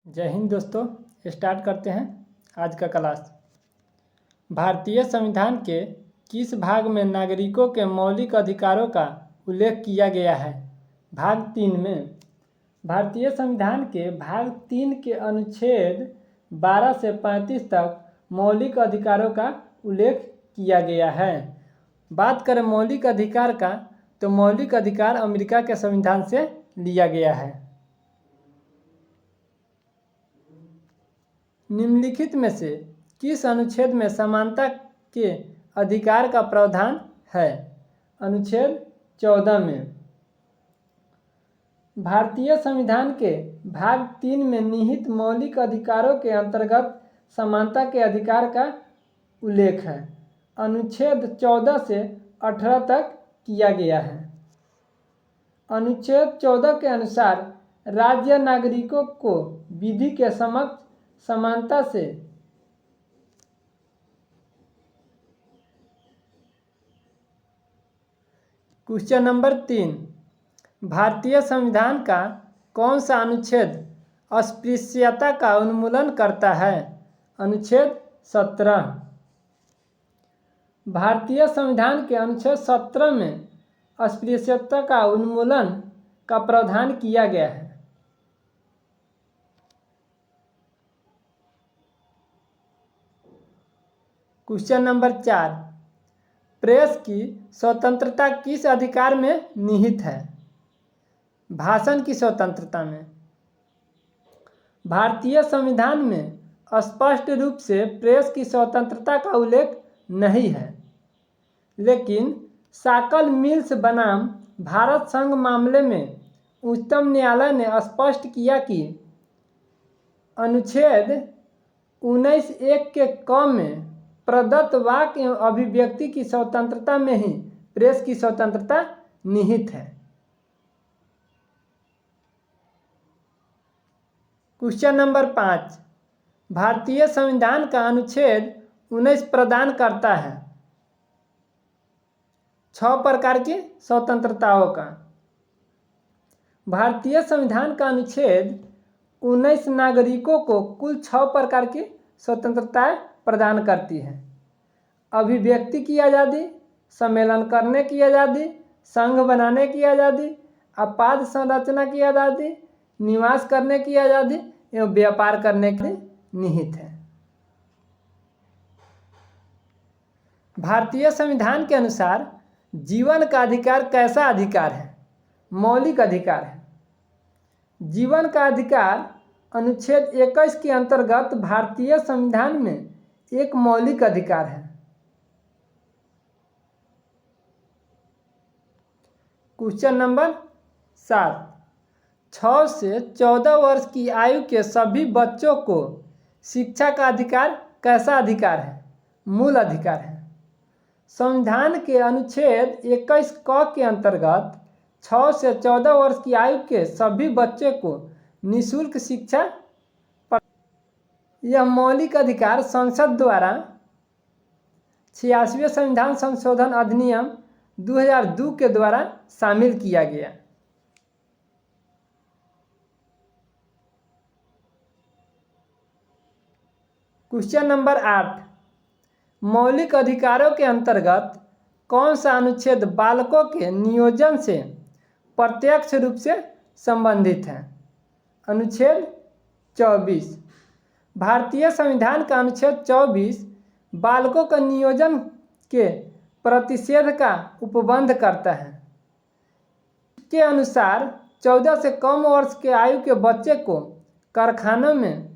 जय हिंद दोस्तों। स्टार्ट करते हैं आज का क्लास। भारतीय संविधान के किस भाग में नागरिकों के मौलिक अधिकारों का उल्लेख किया गया है? भाग 3 में। भारतीय संविधान के भाग 3 के अनुच्छेद 12 से 35 तक मौलिक अधिकारों का उल्लेख किया गया है। बात करें मौलिक अधिकार का, तो मौलिक अधिकार अमेरिका के संविधान से लिया गया है। निम्नलिखित में से किस अनुच्छेद में समानता के अधिकार का प्रावधान है? अनुच्छेद 14 में। भारतीय संविधान के भाग 3 में निहित मौलिक अधिकारों के अंतर्गत समानता के अधिकार का उल्लेख है। अनुच्छेद 14 से 18 तक किया गया है। अनुच्छेद 14 के अनुसार राज्य नागरिकों को विधि के समक्ष समानता से क्वेश्चन नंबर 3, भारतीय संविधान का कौन सा अनुच्छेद अस्पृश्यता का उन्मूलन करता है? अनुच्छेद 17। भारतीय संविधान के अनुच्छेद 17 में अस्पृश्यता का उन्मूलन का प्रावधान किया गया है। क्वेश्चन नंबर 4, प्रेस की स्वतंत्रता किस अधिकार में निहित है? भाषण की स्वतंत्रता में। भारतीय संविधान में स्पष्ट रूप से प्रेस की स्वतंत्रता का उल्लेख नहीं है, लेकिन साकल मिल्स बनाम भारत संघ मामले में उच्चतम न्यायालय ने स्पष्ट किया कि अनुच्छेद 19(1) के क में प्रदत्त वाक एवं अभिव्यक्ति की स्वतंत्रता में ही प्रेस की स्वतंत्रता निहित है। क्वेश्चन नंबर 5, भारतीय संविधान का अनुच्छेद 19 प्रदान करता है 6 प्रकार की स्वतंत्रताओं का। भारतीय संविधान का अनुच्छेद 19 नागरिकों को कुल 6 प्रकार की स्वतंत्रताएं प्रदान करती है। अभिव्यक्ति की आज़ादी, सम्मेलन करने की आज़ादी, संघ बनाने की आज़ादी, आपात संरचना की आज़ादी, निवास करने की आज़ादी एवं व्यापार करने की निहित है। भारतीय संविधान के अनुसार जीवन का अधिकार कैसा अधिकार है? मौलिक अधिकार है। जीवन का अधिकार अनुच्छेद 21 के अंतर्गत भारतीय संविधान में एक मौलिक अधिकार है। क्वेश्चन नंबर 7, 6 से 14 वर्ष की आयु के सभी बच्चों को शिक्षा का अधिकार कैसा अधिकार है? मूल अधिकार है। संविधान के अनुच्छेद 21 क के अंतर्गत 6 से 14 वर्ष की आयु के सभी बच्चे को निःशुल्क शिक्षा। यह मौलिक अधिकार संसद द्वारा 86वें संविधान संशोधन अधिनियम 2002 के द्वारा शामिल किया गया। क्वेश्चन नंबर 8, मौलिक अधिकारों के अंतर्गत कौन सा अनुच्छेद बालकों के नियोजन से प्रत्यक्ष रूप से संबंधित है? अनुच्छेद 24। भारतीय संविधान का अनुच्छेद 24 बालकों का नियोजन के प्रतिषेध का उपबंध करता है। के अनुसार 14 से कम वर्ष के आयु के बच्चे को कारखानों में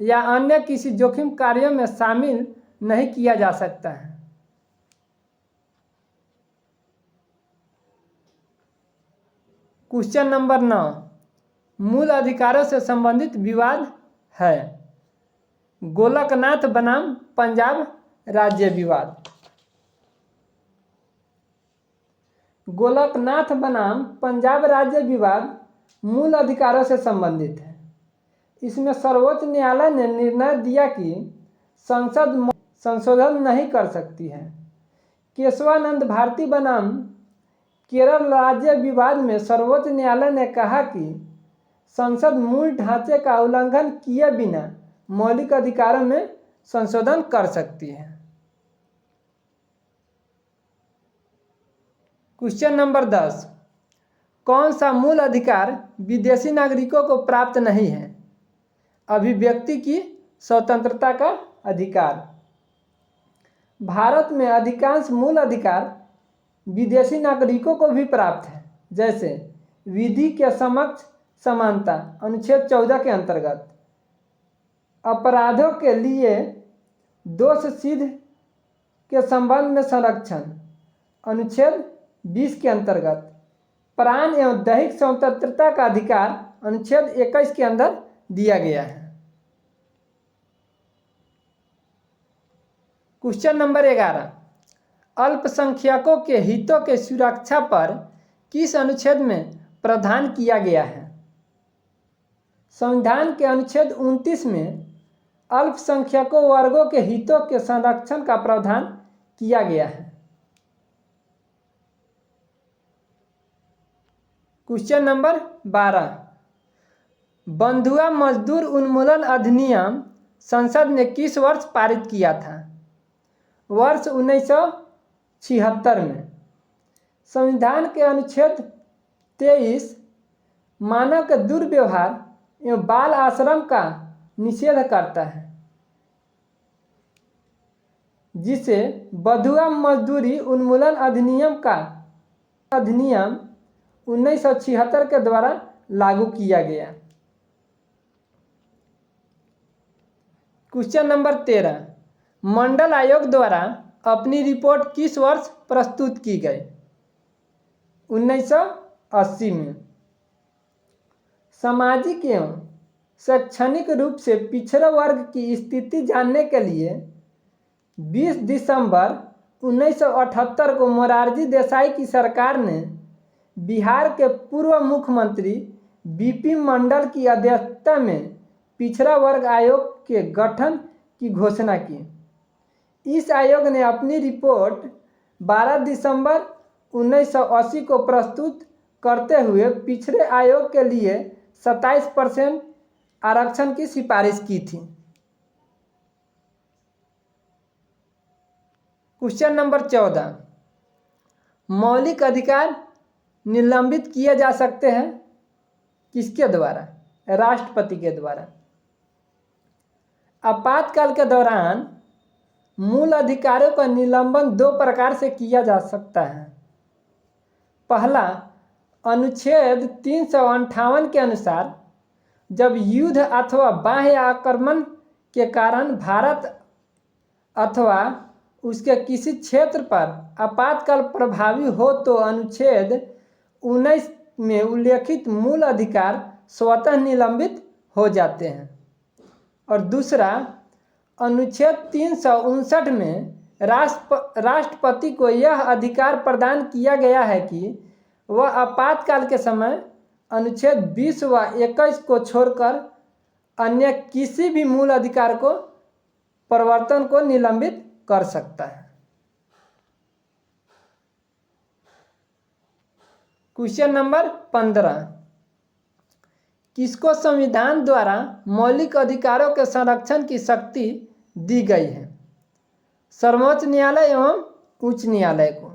या अन्य किसी जोखिम कार्यों में शामिल नहीं किया जा सकता है। क्वेश्चन नंबर 9, मूल अधिकारों से संबंधित विवाद है। गोलकनाथ बनाम पंजाब राज्य विवाद। गोलकनाथ बनाम पंजाब राज्य विवाद मूल अधिकारों से संबंधित है। इसमें सर्वोच्च न्यायालय ने निर्णय दिया कि संसद संशोधन नहीं कर सकती है। केशवानंद भारती बनाम केरल राज्य विवाद में सर्वोच्च न्यायालय ने कहा कि संसद मूल ढांचे का उल्लंघन किए बिना मौलिक अधिकारों में संशोधन कर सकती है। क्वेश्चन नंबर 10, कौन सा मूल अधिकार विदेशी नागरिकों को प्राप्त नहीं है? अभिव्यक्ति की स्वतंत्रता का अधिकार। भारत में अधिकांश मूल अधिकार विदेशी नागरिकों को भी प्राप्त है, जैसे विधि के समक्ष समानता अनुच्छेद 14 के अंतर्गत, अपराधों के लिए दोष सिद्ध के संबंध में संरक्षण अनुच्छेद 20 के अंतर्गत, प्राण एवं दैहिक स्वतंत्रता का अधिकार अनुच्छेद 21 के अंदर दिया गया है। क्वेश्चन नंबर 11, अल्पसंख्यकों के हितों के सुरक्षा पर किस अनुच्छेद में प्रावधान किया गया है? संविधान के अनुच्छेद 29 में अल्पसंख्यकों वर्गों के हितों के संरक्षण का प्रावधान किया गया है। क्वेश्चन नंबर 12, बंधुआ मजदूर उन्मूलन अधिनियम संसद ने किस वर्ष पारित किया था? वर्ष 1976 में। संविधान के अनुच्छेद 23 मानव के दुर्व्यवहार एवं बाल आश्रम का निषेध करता है, जिसे बंधुआ मजदूरी उन्मूलन अधिनियम 1976 के द्वारा लागू किया गया। क्वेश्चन नंबर 13, मंडल आयोग द्वारा अपनी रिपोर्ट किस वर्ष प्रस्तुत की गई? 1980 में। सामाजिक एवं शैक्षणिक रूप से पिछड़े वर्ग की स्थिति जानने के लिए 20 दिसंबर 1978 को मोरारजी देसाई की सरकार ने बिहार के पूर्व मुख्यमंत्री बीपी मंडल की अध्यक्षता में पिछड़ा वर्ग आयोग के गठन की घोषणा की। इस आयोग ने अपनी रिपोर्ट 12 दिसंबर 1980 को प्रस्तुत करते हुए पिछड़े आयोग के लिए 27% आरक्षण की सिफारिश की थी। क्वेश्चन नंबर 14, मौलिक अधिकार निलंबित किए जा सकते हैं किसके द्वारा? राष्ट्रपति के द्वारा। आपातकाल के दौरान मूल अधिकारों का निलंबन 2 प्रकार से किया जा सकता है। पहला, अनुच्छेद 358 के अनुसार, जब युद्ध अथवा बाह्य आक्रमण के कारण भारत अथवा उसके किसी क्षेत्र पर आपातकाल प्रभावी हो तो अनुच्छेद 19 में उल्लेखित मूल अधिकार स्वतः निलंबित हो जाते हैं। और दूसरा, अनुच्छेद 359 में राष्ट्रपति को यह अधिकार प्रदान किया गया है कि वह आपातकाल के समय अनुच्छेद 20 व 21 को छोड़कर अन्य किसी भी मूल अधिकार को परिवर्तन को निलंबित कर सकता है। क्वेश्चन नंबर 15, किसको संविधान द्वारा मौलिक अधिकारों के संरक्षण की शक्ति दी गई है? सर्वोच्च न्यायालय एवं उच्च न्यायालय को।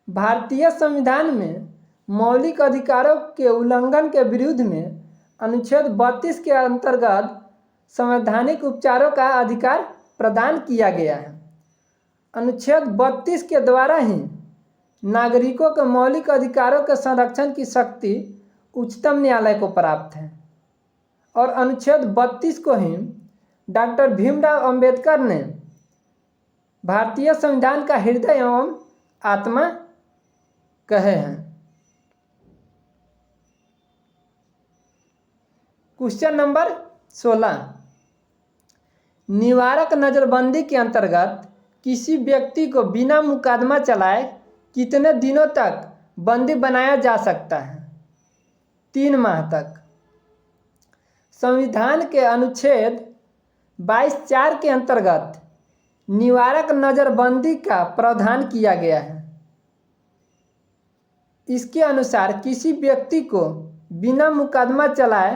भारतीय संविधान में मौलिक अधिकारों के उल्लंघन के विरुद्ध में अनुच्छेद 32 के अंतर्गत संवैधानिक उपचारों का अधिकार प्रदान किया गया है। अनुच्छेद 32 के द्वारा ही नागरिकों के मौलिक अधिकारों के संरक्षण की शक्ति उच्चतम न्यायालय को प्राप्त है और अनुच्छेद 32 को ही डॉक्टर भीमराव अंबेडकर ने भारतीय संविधान का हृदय एवं आत्मा कहे हैं। क्वेश्चन नंबर 16, निवारक नज़रबंदी के अंतर्गत किसी व्यक्ति को बिना मुकदमा चलाए कितने दिनों तक बंदी बनाया जा सकता है? 3 माह तक। संविधान के अनुच्छेद 22(4) के अंतर्गत निवारक नज़रबंदी का प्रावधान किया गया है। इसके अनुसार किसी व्यक्ति को बिना मुकदमा चलाए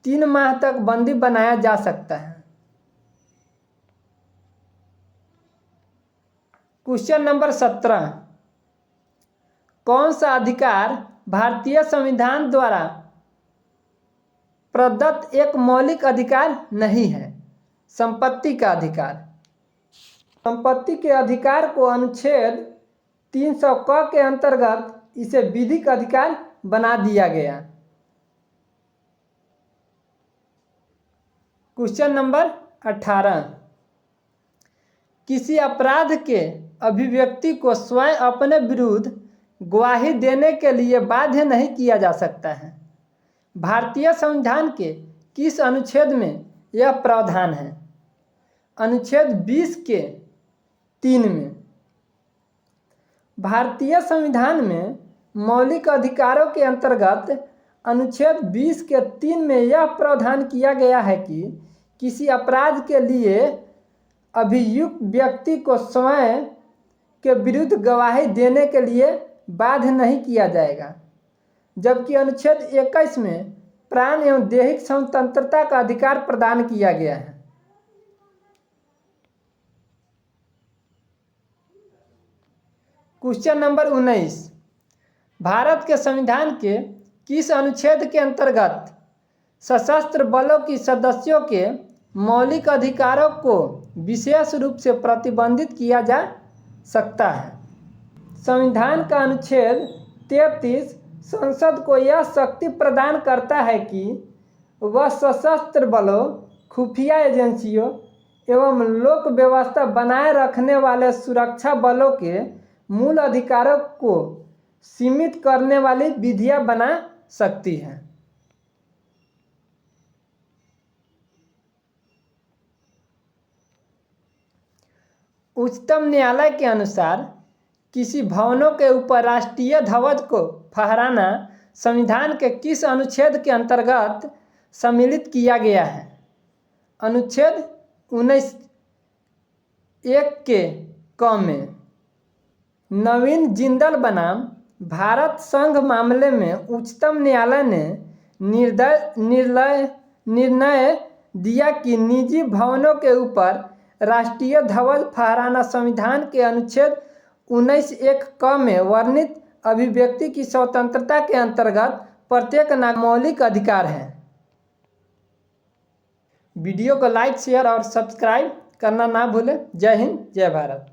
3 माह तक बंदी बनाया जा सकता है। क्वेश्चन नंबर 17, कौन सा अधिकार भारतीय संविधान द्वारा प्रदत्त एक मौलिक अधिकार नहीं है? संपत्ति का अधिकार। संपत्ति के अधिकार को अनुच्छेद 300 क के अंतर्गत इसे विधिक अधिकार बना दिया गया। क्वेश्चन नंबर 18, किसी अपराध के अभिव्यक्ति को स्वयं अपने विरुद्ध गवाही देने के लिए बाध्य नहीं किया जा सकता है। भारतीय संविधान के किस अनुच्छेद में यह प्रावधान है? अनुच्छेद 20 के 3 में। भारतीय संविधान में मौलिक अधिकारों के अंतर्गत अनुच्छेद 20 के 3 में यह प्रावधान किया गया है कि किसी अपराध के लिए अभियुक्त व्यक्ति को स्वयं के विरुद्ध गवाही देने के लिए बाध्य नहीं किया जाएगा, जबकि अनुच्छेद 21 में प्राण एवं दैहिक स्वतंत्रता का अधिकार प्रदान किया गया है। क्वेश्चन नंबर 19, भारत के संविधान के किस अनुच्छेद के अंतर्गत सशस्त्र बलों की सदस्यों के मौलिक अधिकारों को विशेष रूप से प्रतिबंधित किया जा सकता है? संविधान का अनुच्छेद 33 संसद को यह शक्ति प्रदान करता है कि वह सशस्त्र बलों, खुफिया एजेंसियों एवं लोक व्यवस्था बनाए रखने वाले सुरक्षा बलों के मूल अधिकारों को सीमित करने वाली विधियां बना सकती है। उच्चतम न्यायालय के अनुसार किसी भवनों के ऊपर राष्ट्रीय ध्वज को फहराना संविधान के किस अनुच्छेद के अंतर्गत सम्मिलित किया गया है? अनुच्छेद 19 1 के क में। नवीन जिंदल बनाम भारत संघ मामले में उच्चतम न्यायालय ने निर्णय दिया कि निजी भवनों के ऊपर राष्ट्रीय ध्वज फहराना संविधान के अनुच्छेद 19 1 क में वर्णित अभिव्यक्ति की स्वतंत्रता के अंतर्गत प्रत्येक नागरिक मौलिक अधिकार है। वीडियो को लाइक, शेयर और सब्सक्राइब करना ना भूलें। जय हिंद, जय भारत।